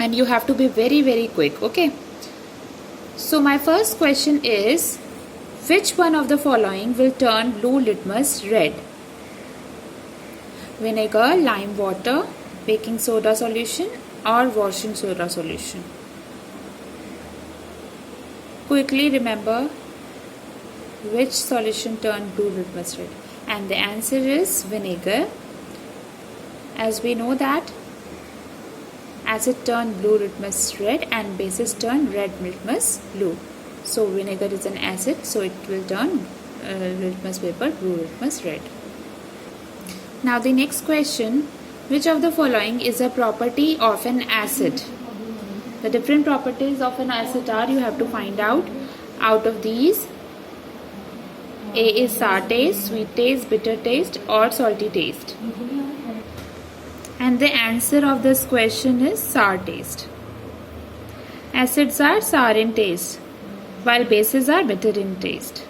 and you have to be very quick. Okay, so my first question is, which one of the following will turn blue litmus red? Vinegar, lime water, baking soda solution, or washing soda solution? Quickly remember which solution turned blue litmus red, and the answer is vinegar. As we know that acid turn blue litmus red and bases turn red litmus blue. So vinegar is an acid, so it will turn litmus paper blue litmus red. Now the next question, which of the following is a property of an acid? The different properties of an acid are, you have to find out of these. A is sour taste, sweet taste, bitter taste, or salty taste. And the answer of this question is sour taste. Acids are sour in taste, while bases are bitter in taste.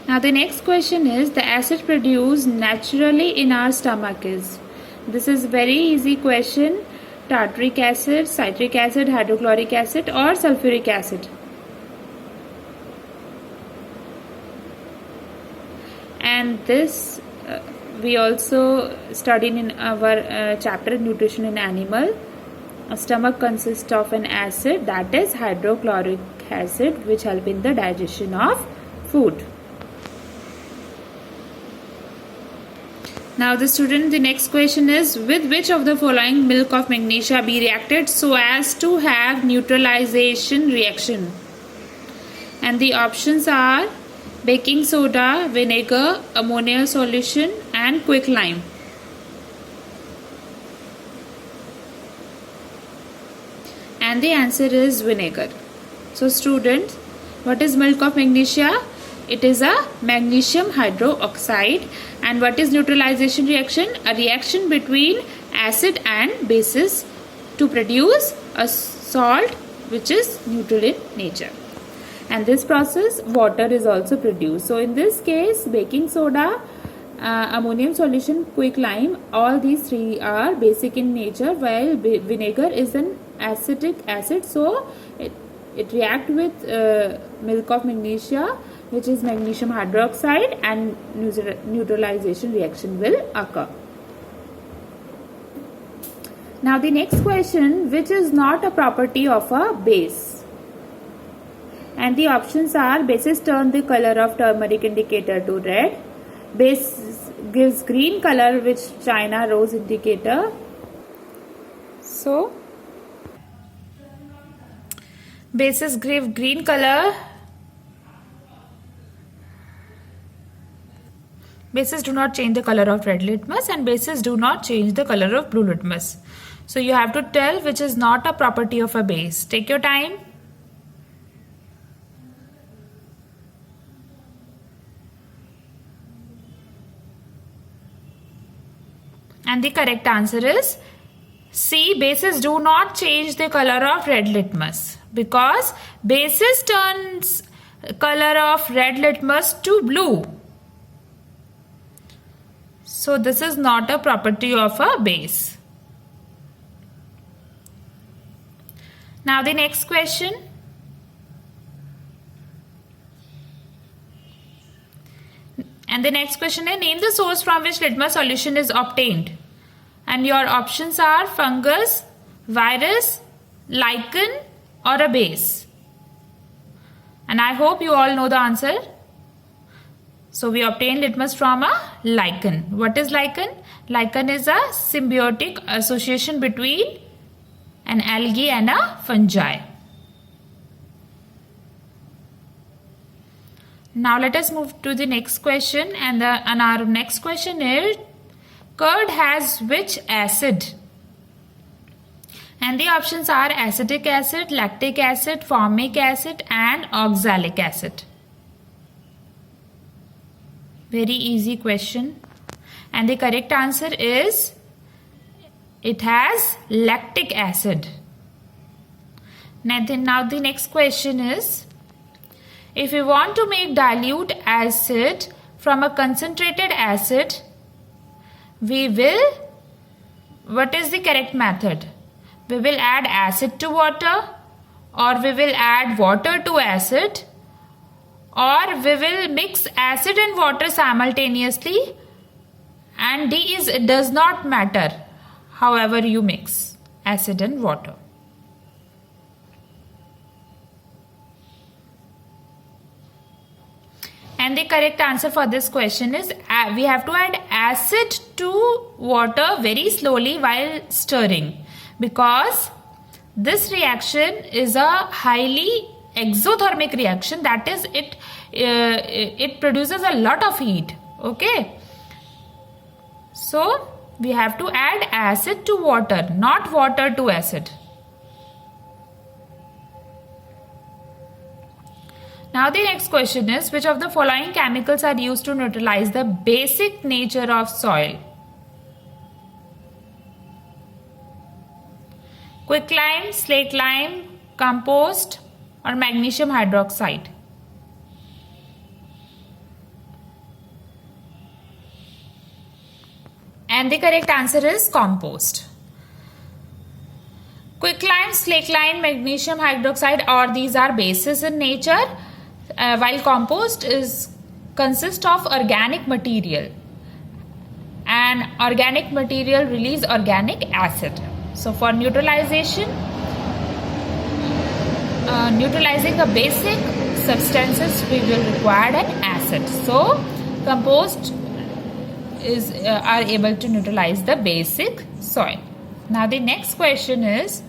Now the next question is, the acid produced naturally in our stomach is? This is very easy question. Tartaric acid, citric acid, hydrochloric acid, or sulfuric acid? And this we also studied in our chapter Nutrition in Animal. A stomach consists of an acid, that is hydrochloric acid, which help in the digestion of food. Now the next question is, with which of the following milk of magnesia be reacted so as to have neutralization reaction? And the options are baking soda, vinegar, ammonia solution, and quicklime. And the answer is vinegar. So students, what is milk of magnesia? It is a magnesium hydroxide. And what is neutralization reaction? A reaction between acid and bases to produce a salt which is neutral in nature. And this process, water is also produced. So in this case, baking soda, ammonium solution, quicklime, all these three are basic in nature, while vinegar is an acetic acid, so it reacts with milk of magnesia, which is magnesium hydroxide, and neutralization reaction will occur. Now the next question, which is not a property of a base? And the options are, bases turn the color of turmeric indicator to red, base gives green color, which China rose indicator. So bases give green color. Bases do not change the color of red litmus, and bases do not change the color of blue litmus. So you have to tell which is not a property of a base. Take your time. And the correct answer is C. Bases do not change the color of red litmus, because bases turns color of red litmus to blue. So this is not a property of a base. Now the next question. And the next question is, name the source from which litmus solution is obtained. And your options are fungus, virus, lichen, or a base. And I hope you all know the answer. So we obtain litmus from a lichen. What is lichen? Lichen is a symbiotic association between an algae and a fungi. Now let us move to the next question, and our next question is, curd has which acid? And the options are acetic acid, lactic acid, formic acid, and oxalic acid. Very easy question. And the correct answer is, it has lactic acid. Now the next question is, if we want to make dilute acid from a concentrated acid, we will what is the correct method? We will add acid to water, or we will add water to acid, or we will mix acid and water simultaneously, and D is it does not matter however you mix acid and water. And the correct answer for this question is we have to add acid to water very slowly while stirring, because this reaction is a highly exothermic reaction, that is it produces a lot of heat. Okay, so we have to add acid to water, not water to acid. Now the next question is, which of the following chemicals are used to neutralize the basic nature of soil? Quicklime, slaked lime, compost, or magnesium hydroxide? And the correct answer is compost. Quicklime, slaked lime, magnesium hydroxide, or these are bases in nature, while compost consists of organic material, and organic material release organic acid. So for neutralizing the basic substances, we will require an acid. So compost are able to neutralize the basic soil. Now the next question is,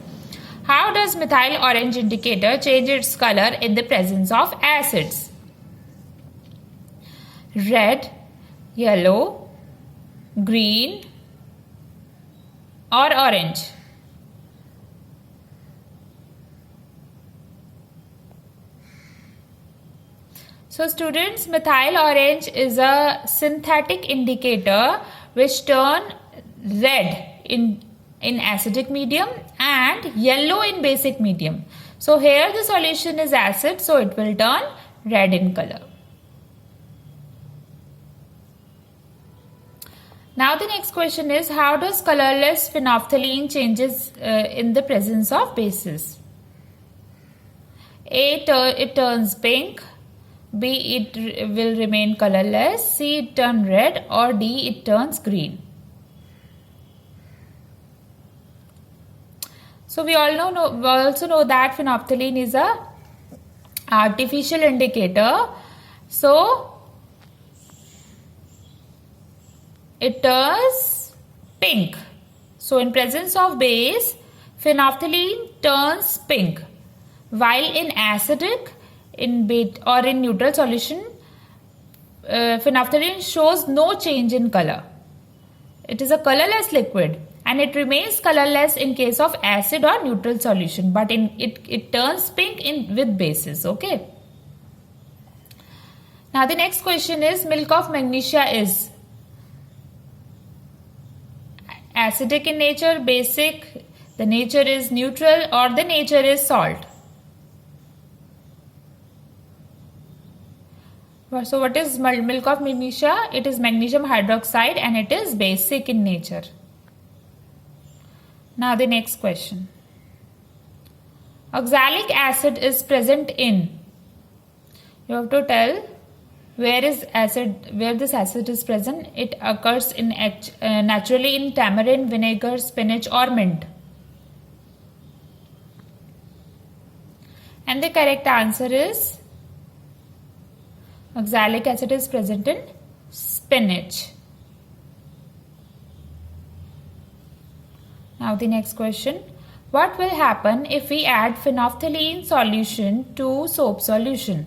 how does methyl orange indicator change its color in the presence of acids? Red, yellow, green, or orange? So students, methyl orange is a synthetic indicator which turn red in acidic medium and yellow in basic medium. So here the solution is acid, so it will turn red in color. Now the next question is, how does colorless phenolphthalein changes in the presence of bases? A, it turns pink, B, it will remain colorless, C, it turns red, or D, it turns green. So we also know that phenolphthalein is a artificial indicator. So it turns pink. So in presence of base, phenolphthalein turns pink, while in acidic, in neutral solution, phenolphthalein shows no change in color. It is a colorless liquid, and it remains colorless in case of acid or neutral solution, but it turns pink with bases. Okay. Now the next question is, milk of magnesia is acidic in nature, basic, the nature is neutral, or the nature is salt? So what is milk of magnesia? It is magnesium hydroxide, and it is basic in nature. Now the next question. Oxalic acid is present in. You have to tell where this acid is present. It occurs naturally in tamarind, vinegar, spinach, or mint. And the correct answer is oxalic acid is present in spinach. Now the next question. What will happen if we add phenolphthalein solution to soap solution?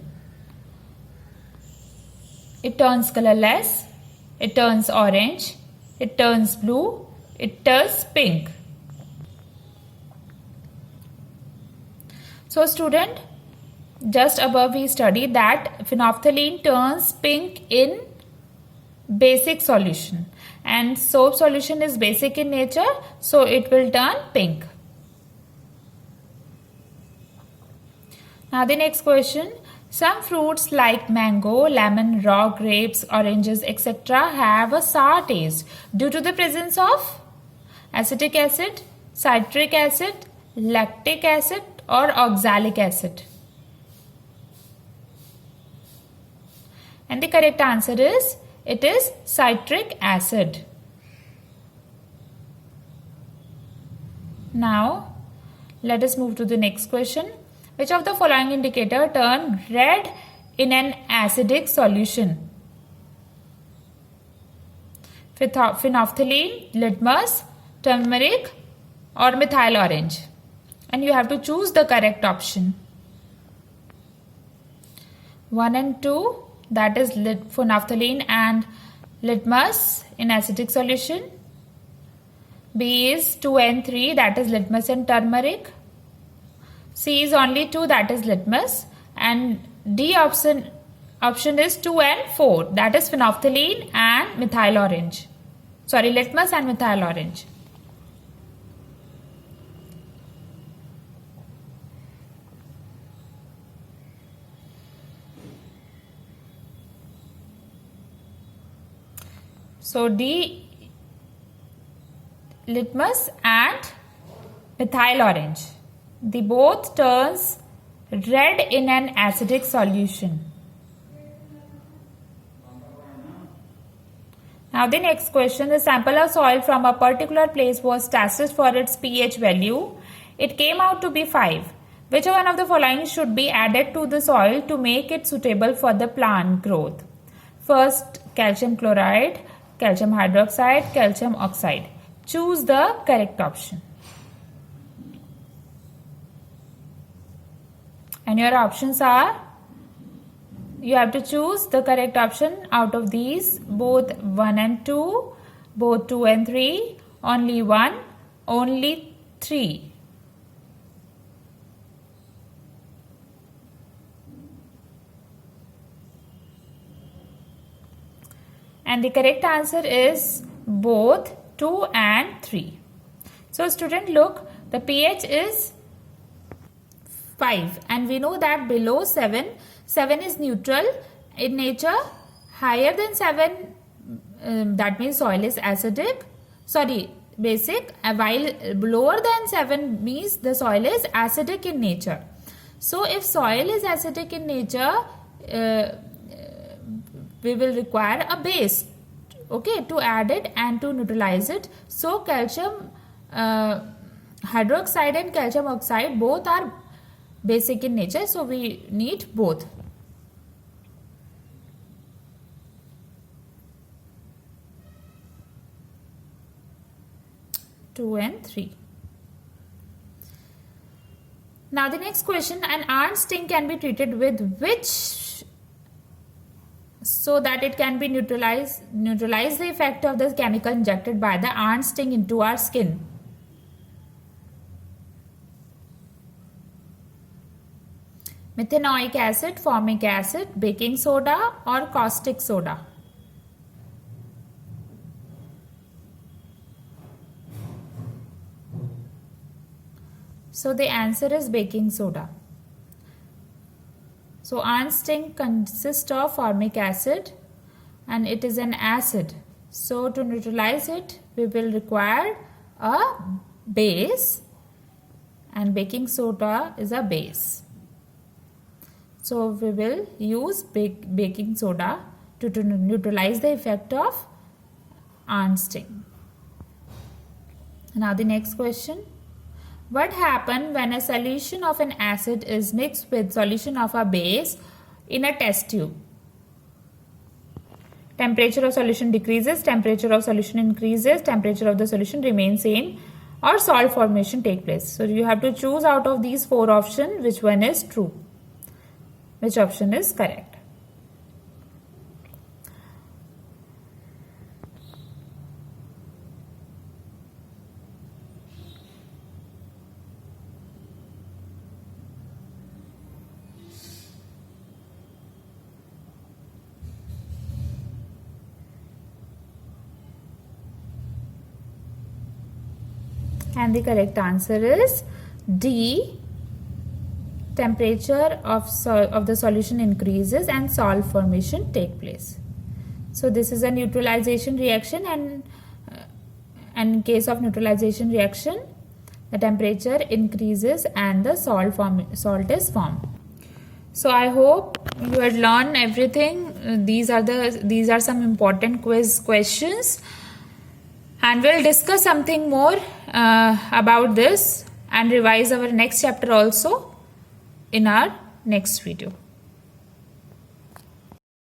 It turns colorless, it turns orange, it turns blue, it turns pink. So student, just above we studied that phenolphthalein turns pink in basic solution, and soap solution is basic in nature, so it will turn pink. Now the next question. Some fruits like mango, lemon, raw grapes, oranges, etc. have a sour taste due to the presence of acetic acid, citric acid, lactic acid or oxalic acid? And the correct answer is, it is citric acid. Now, let us move to the next question. Which of the following indicator turn red in an acidic solution? Phenolphthalein, litmus, turmeric or methyl orange? And you have to choose the correct option. 1 and 2, that is phenolphthalein and litmus in acidic solution. B is 2 and 3, that is litmus and turmeric. C is only 2, that is litmus. And D option is 2 and 4, that is phenolphthalein and methyl orange. Sorry, litmus and methyl orange. So D, litmus and methyl orange. They both turns red in an acidic solution. Now the next question, the sample of soil from a particular place was tested for its pH value. It came out to be 5. Which one of the following should be added to the soil to make it suitable for the plant growth? First, calcium chloride, calcium hydroxide, calcium oxide. Choose the correct option. And your options are, you have to choose the correct option out of these, both 1 and 2, both 2 and 3, only 1, only 3. And the correct answer is both 2 and 3. So student, look, the pH is 5 and we know that below 7 is neutral in nature. Higher than 7, that means soil is acidic, sorry, basic, while lower than 7 means the soil is acidic in nature. So if soil is acidic in nature, we will require a base, okay, to add it and to neutralize it. So calcium hydroxide and calcium oxide both are basic in nature, so we need both. Two and 3. Now the next question, an ant sting can be treated with which, so that it can be neutralize the effect of the chemical injected by the ant sting into our skin? Methanoic acid, formic acid, baking soda or caustic soda? So the answer is baking soda. So ant sting consists of formic acid and it is an acid. So to neutralize it, we will require a base, and baking soda is a base. So we will use baking soda to neutralize the effect of ant sting. Now the next question. What happens when a solution of an acid is mixed with solution of a base in a test tube? Temperature of solution decreases, temperature of solution increases, temperature of the solution remains same, or salt formation take place. So you have to choose out of these 4 options which one is true, which option is correct. And the correct answer is D. Temperature of the solution increases and salt formation take place. So this is a neutralization reaction, and in case of neutralization reaction, the temperature increases and the salt is formed. So I hope you had learned everything. These are some important quiz questions, and we'll discuss something more about this and revise our next chapter also in our next video.